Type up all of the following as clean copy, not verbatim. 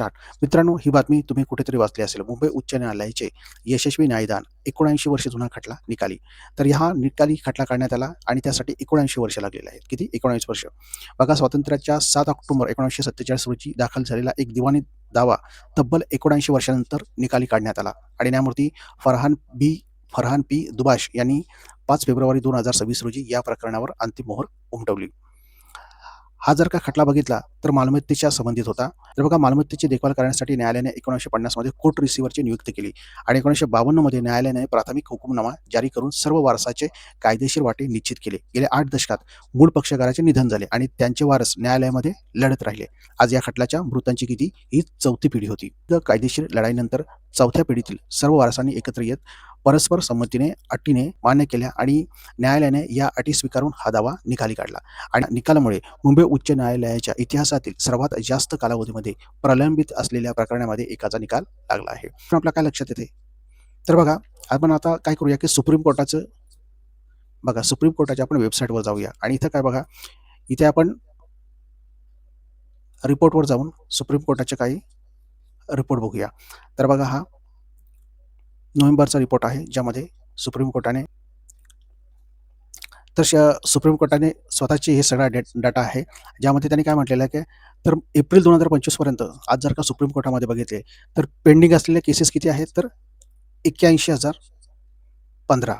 Start. मित्रांनो, ही बातमी तुम्ही कुठेतरी वाचली असेल. मुंबई उच्च न्यायालयाचे यशस्वी न्यायदान 79 वर्ष जुना खटला निकाली. तर हा निकाली खटला काढण्यात आला आणि त्यासाठी 79 वर्ष लागलेले आहेत. किती? 19 वर्ष. बघा, स्वातंत्र्याच्या 7 ऑक्टोबर 1947 रोजी दाखल झालेला एक दिवाणी दावा तब्बल 79 वर्षानंतर निकाली काढण्यात आला आणि न्यायमूर्ती फरहान पी दुबाश यांनी 5 फेब्रुवारी 2026 रोजी या प्रकरणावर अंतिम मोहर उमटवली. हा जर का खटला बघितला तर मालमत्तेच्या संबंधित होता. तर बघा, मालमत्तेची देखभाल करण्यासाठी न्यायालयाने 1950 मध्ये कोर्ट रिसिव्हरची नियुक्ती केली आणि 1952 मध्ये न्यायालयाने प्राथमिक हुकूमनामा जारी करून सर्व वारसाचे कायदेशीर वाटे निश्चित केले. गेल्या 8 दशकात मूळ पक्षकाराचे निधन झाले आणि त्यांचे वारस न्यायालयामध्ये लढत राहिले. आज या खटल्याच्या मृतांची किती? ही 4थी पिढी होती. कायदेशीर लढाईनंतर 4थ्या पिढीतील सर्व वारसांनी एकत्र येत परस्पर संमतीने अटीने मान्य केल्या आणि न्यायालयाने या अटी स्वीकारून हा दावा निकाली काढला आणि निकालामुळे मुंबई उच्च न्यायालयाच्या इतिहासातील सर्वात जास्त कालावधीमध्ये प्रलंबित असलेल्या प्रकरणामध्ये एकाचा निकाल लागला आहे. पण आपल्या काय लक्षात येते? तर बघा, आपण आता काय करूया की सुप्रीम कोर्टाच्या आपण वेबसाईटवर जाऊया आणि इथं काय बघा, इथे आपण रिपोर्टवर जाऊन सुप्रीम कोर्टाचे काही रिपोर्ट बघूया. तर बघा, हा नोव्हेंबरचा रिपोर्ट आहे ज्यामध्ये सुप्रीम कोर्टाने स्वतःचे हे सगळा डाटा आहे, ज्यामध्ये त्यांनी काय म्हटलेलं आहे की तर एप्रिल 2025 पर्यंत आज जर का सुप्रीम कोर्टामध्ये बघितले तर पेंडिंग असलेल्या केसेस किती आहेत? तर 81,015.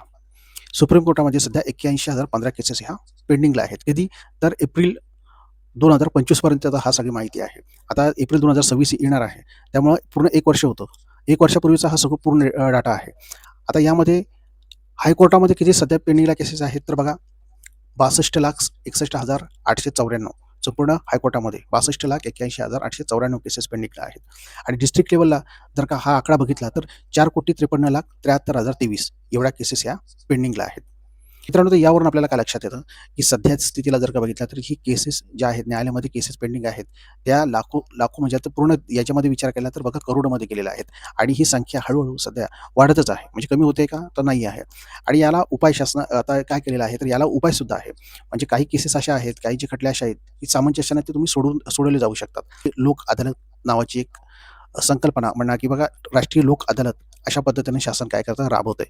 सुप्रीम कोर्टामध्ये सध्या 81,015 केसेस ह्या पेंडिंगला आहेत. कधी? तर एप्रिल 2025 पर्यंत हा सगळी माहिती आहे. आता एप्रिल 2026 येणार आहे, त्यामुळे पूर्ण 1 वर्ष होतं. 1 वर्षापूर्वीचा हा सगळं पूर्ण डाटा आहे. आता यामध्ये हायकोर्टामध्ये किती सध्या पेंडिंगला केसेस आहेत? तर बघा, 62,61,894. संपूर्ण हायकोर्टामध्ये 62,81,894 केसेस पेंडिंगला आहेत आणि डिस्ट्रिक्ट लेवलला जर का हा आकडा बघितला तर 4,53,73,023 एवढ्या केसेस ह्या पेंडिंगला आहेत. मित्रांनो, तर यावरून आपल्याला काय लक्षात येतं की सध्याच्या स्थितीला जर का बघितलं तर ही केसेस ज्या आहेत, न्यायालयामध्ये केसेस पेंडिंग आहेत, त्या लाखो म्हणजे आता पूर्ण याच्यामध्ये विचार केला तर बघा करोडोमध्ये गेलेल्या आहेत आणि ही संख्या हळूहळू सध्या वाढतच आहे. म्हणजे कमी होते का? तर नाही आहे. आणि याला उपाय शासन आता काय केलेला आहे, तर याला उपाय सुद्धा आहे. म्हणजे काही केसेस अशा आहेत, काही जे खटले अशा आहेत की सामंजस्याने ते तुम्ही सोडवले जाऊ शकतात. लोक अदालत नावाची एक संकल्पना म्हणा की बघा, राष्ट्रीय लोक अदालत अशा पद्धतीने शासन काय करतं, राबवतंय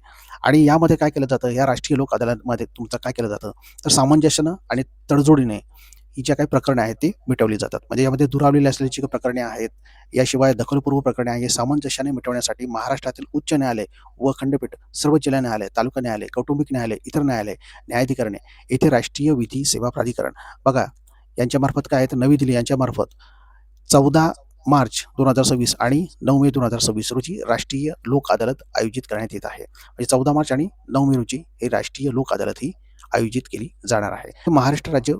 आणि यामध्ये काय केलं जातं, या राष्ट्रीय लोक अदालतमध्ये तुमचं काय केलं जातं, तर सामंजस्यानं आणि तडजोडीने ही ज्या काही प्रकरणे आहेत ती मिटवली जातात. म्हणजे यामध्ये दुरावलेली असलेली प्रकरणे आहेत, याशिवाय दखलपूर्व प्रकरणे आहेत, हे सामंजस्याने मिटवण्यासाठी महाराष्ट्रातील उच्च न्यायालय व खंडपीठ, सर्व जिल्हा न्यायालय, तालुका न्यायालय, कौटुंबिक न्यायालय, इतर न्यायालय, न्यायाधिकरणे येथे राष्ट्रीय विधी सेवा प्राधिकरण बघा यांच्यामार्फत काय आहे, तर नवी दिल्ली यांच्यामार्फत 14 मार्च 2026 आणि 9 मे 2026 रोजी राष्ट्रीय लोक अदालत आयोजित करण्यात येत आहे. म्हणजे 14 मार्च आणि 9 मे रोजी हे राष्ट्रीय लोक अदालत ही आयोजित केली जाणार आहे. महाराष्ट्र राज्य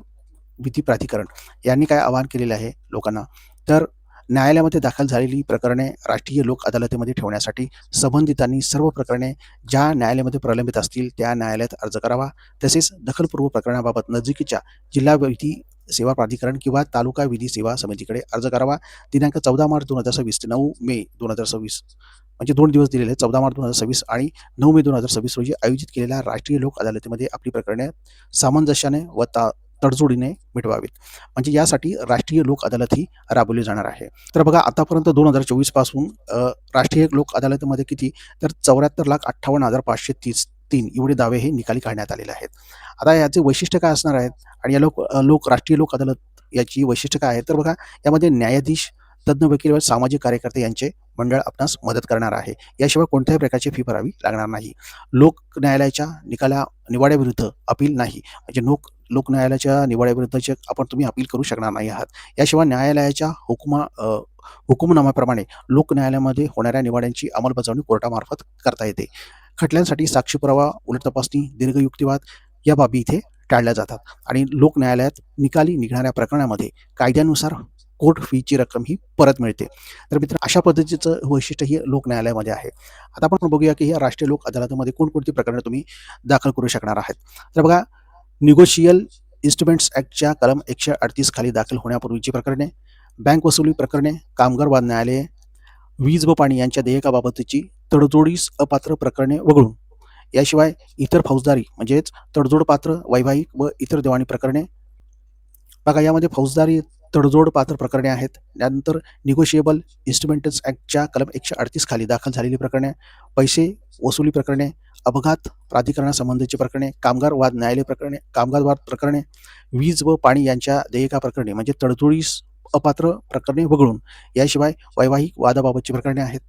विधी प्राधिकरण यांनी काय आवाहन केलेले आहे लोकांना, तर न्यायालयामध्ये दाखल झालेली प्रकरणे राष्ट्रीय लोक अदालतीमध्ये ठेवण्यासाठी संबंधितांनी सर्व प्रकरणे ज्या न्यायालयामध्ये प्रलंबित असतील त्या न्यायालयात अर्ज करावा. तसेच दखलपूर्व प्रकरणाबाबत नजीकच्या जिल्हा विधी सेवा प्राधिकरण किंवा तालुका विधी सेवा समितीकडे अर्ज करावा. दिनांक 14 मार्च 2026 ते 9 मे 2026 म्हणजे 2 दिवस दिलेले, 14 मार्च 2026 आणि 9 मे 2026 रोजी आयोजित केलेल्या राष्ट्रीय लोक अदालतीमध्ये आपली प्रकरणे सामंजस्याने व तडजोडीने मिटवावीत. म्हणजे यासाठी राष्ट्रीय लोक अदालत ही राबवली जाणार आहे. तर बघा, आतापर्यंत 2024 पासून राष्ट्रीय लोक अदालतीमध्ये किती, तर 74,58,533 एवढे दावे हे निकाली काढण्यात आलेले आहेत. आता याचे वैशिष्ट्य काय असणार आहेत आणि या राष्ट्रीय लोक अदालत याची वैशिष्ट्य काय आहे, तर बघा, यामध्ये न्यायाधीश, तज्ज्ञ वकील व सामाजिक कार्यकर्ते यांचे मंडळ आपणास मदत करणार आहे. याशिवाय कोणत्याही प्रकारची फी भरावी लागणार नाही. लोक न्यायालयाच्या निवाड्याविरुद्ध अपील नाही. म्हणजे लोक न्यायालयाच्या निवाड्याविरुद्धचे तुम्ही अपील करू शकणार नाही आहात. याशिवाय न्यायालयाच्या हुकुमनाम्याप्रमाणे लोक न्यायालयामध्ये होणाऱ्या निवाड्यांची अंमलबजावणी कोर्टामार्फत करता येते. खटल्यांसाठी साक्षी पुरावा, उलट तपासणी, दीर्घ युक्तिवाद या बाबी इथे टाळल्या जातात आणि लोक न्यायालयात निकाली निघणाऱ्या प्रकरणामध्ये कायद्यानुसार कोर्ट फीची रक्कम ही परत मिळते. तर मित्र, अशा पद्धतीचं वैशिष्ट्य ही लोक न्यायालयामध्ये आहे. आता आपण बघूया की या राष्ट्रीय लोक अदालतीमध्ये कोणकोणती प्रकरणे तुम्ही दाखल करू शकणार आहात. तर बघा, निगोशियल इन्स्ट्रुमेंट्स ॲक्टच्या कलम 138 खाली दाखल होण्यापूर्वीची प्रकरणे, बँक वसुली प्रकरणे, कामगार वाद न्यायालये, वीज व पाणी यांच्या देयकाबाबतची तडजोडीस अपात्र प्रकरणे वगळून, याशिवाय इतर फौजदारी म्हणजेच तडजोडपात्र वैवाहिक व इतर देवाणी प्रकरणे. बघा, यामध्ये फौजदारी तडजोड पात्र प्रकरणे आहेत. त्यानंतर निगोशिएबल इन्स्ट्रुमेंटल्स ॲक्टच्या कलम 138 खाली दाखल झालेली प्रकरणे, पैसे वसुली प्रकरणे, अपघात प्राधिकरणासंबंधीची प्रकरणे, कामगार वाद न्यायालय प्रकरणे, कामगार वाद प्रकरणे, वीज व पाणी यांच्या देयका प्रकरणी म्हणजे तडजोडीस अपात्र प्रकरणे वगळून, याशिवाय वैवाहिक वादाबाबतची प्रकरणे आहेत,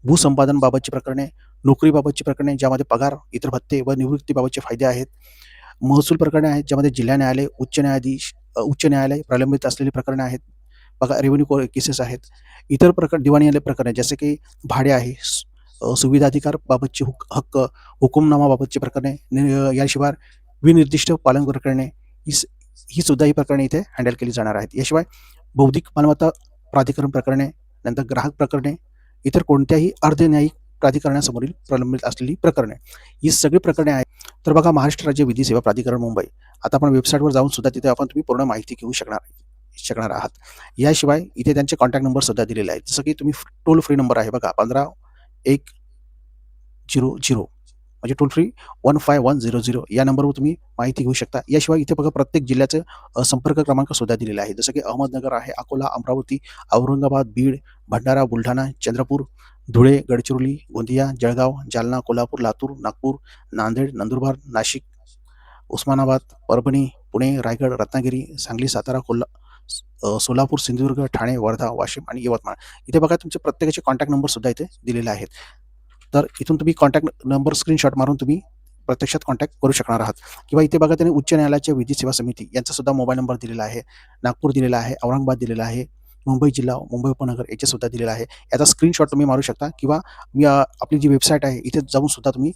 भूसंपादनबाबतची प्रकरणे, नोकरीबाबतची प्रकरणे ज्यामध्ये पगार, इतर भत्ते व निवृत्तीबाबतचे फायदे आहेत, महसूल प्रकरणे आहेत ज्यामध्ये जिल्हा न्यायालय, उच्च न्यायालय प्रलंबित असलेली प्रकरणे आहेत. बघा रेव्हेन्यू केसेस आहेत. इतर प्रकरण दिवाणी प्रकरणे जसे की भाडे आहे, सुविधाधिकार बाबतची हक्क, हुकुमनामाबाबतची प्रकरणे, याशिवाय विनिर्दिष्ट पालन प्रकरणे ही सुद्धा ही प्रकरणे इथे हँडल केली जाणार आहेत. याशिवाय बौद्धिक मालमत्ता प्राधिकरण प्रकरणे, नंतर ग्राहक प्रकरणे, इतर कोणत्याही अर्धन्यायिक प्राधिकरणासमोरील प्रलंबित असलेली प्रकरणे ही सगळी प्रकरणे आहेत. तर बघा महाराष्ट्र राज्य विधी सेवा प्राधिकरण मुंबई, आता आपण वेबसाईटवर जाऊन सुद्धा तिथे आपण तुम्ही पूर्ण माहिती घेऊ शकणार आहात. याशिवाय इथे त्यांचे कॉन्टॅक्ट नंबर सुद्धा दिलेले आहेत. जसं की तुम्ही टोल फ्री नंबर आहे बघा 15100 म्हणजे टोल फ्री 15100 या नंबरवर तुम्ही माहिती घेऊ शकता. याशिवाय इथे बघा प्रत्येक जिल्ह्याचं संपर्क क्रमांक सुद्धा दिलेला आहे. जसं की अहमदनगर आहे, अकोला, अमरावती, औरंगाबाद, बीड, भंडारा, बुलढाणा, चंद्रपूर, धुळे, गडचिरोली, गोंदिया, जळगाव, जालना, कोल्हापूर, लातूर, नागपूर, नांदेड, नंदुरबार, नाशिक, उस्मानाबाद, परभणी, पुणे, रायगड, रत्नागिरी, सांगली, सातारा, सोलापूर, सिंधुदुर्ग, ठाणे, वर्धा, वाशिम आणि यवतमाळ. इथे बघा तुमचे प्रत्येकाचे कॉन्टॅक्ट नंबर सुद्धा इथे दिलेले आहेत. तर इथून तुम्ही कॉन्टॅक्ट नंबर स्क्रीनशॉट मारून तुम्ही प्रत्यक्षात कॉन्टॅक्ट करू शकणार आहात. किंवा इथे बघा त्यांनी उच्च न्यायालयाच्या विधी सेवा समिती यांचा सुद्धा मोबाईल नंबर दिलेला आहे. नागपूर दिलेला आहे, औरंगाबाद दिलेला आहे, मुंबई जिल्हा, मुंबई उपनगर याचे सुद्धा दिलेला आहे. याचा स्क्रीनशॉट तुम्ही मारू शकता किंवा आपली जी वेबसाईट आहे इथे जाऊन सुद्धा तुम्ही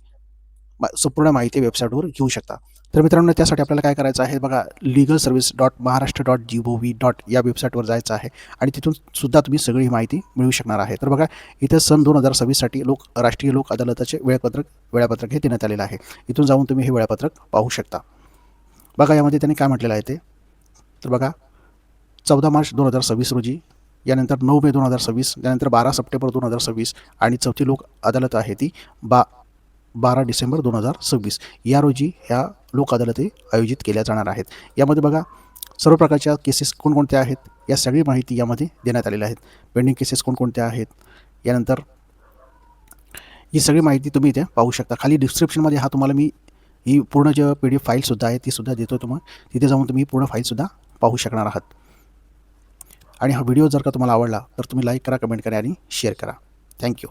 संपूर्ण माहिती वेबसाईटवर घेऊ शकता. तर मित्रांनो त्यासाठी आपल्याला काय करायचं आहे बघा, legalservice.maharashtra.gov.in या वेबसाईटवर जायचं आहे आणि तिथून सुद्धा तुम्ही सगळी माहिती मिळवू शकणार आहे. तर बघा इथे सन 2026साठी राष्ट्रीय लोक अदालताचे वेळापत्रक हे देण्यात आलेलं आहे. इथून जाऊन तुम्ही हे वेळापत्रक पाहू शकता. बघा यामध्ये त्यांनी काय म्हटलेलं आहे ते, तर बघा 14 मार्च 2026 रोजी, यानंतर 9 मे 2026, त्यानंतर 12 सप्टेंबर 2026 आणि चौथी लोक अदालत आहे ती 12 डिसेंबर 2026 या रोजी ह्या लोक अदालती आयोजित केल्या जाणार आहेत. यामध्ये बघा सर्व प्रकारच्या केसेस कोणकोणत्या आहेत या सगळी माहिती यामध्ये देण्यात आलेल्या आहेत. पेंडिंग केसेस कोणकोणत्या आहेत, यानंतर ही सगळी माहिती तुम्ही इथे पाहू शकता. खाली डिस्क्रिप्शनमध्ये तुम्हाला मी ही पूर्ण जे PDF फाईलसुद्धा आहे ती सुद्धा देतो. तुम्हाला तिथे जाऊन तुम्ही पूर्ण फाईलसुद्धा पाहू शकणार आहात. आणि हा व्हिडिओ जर का तुम्हाला आवडला तर तुम्ही लाईक करा, कमेंट करा आणि शेअर करा. थँक्यू.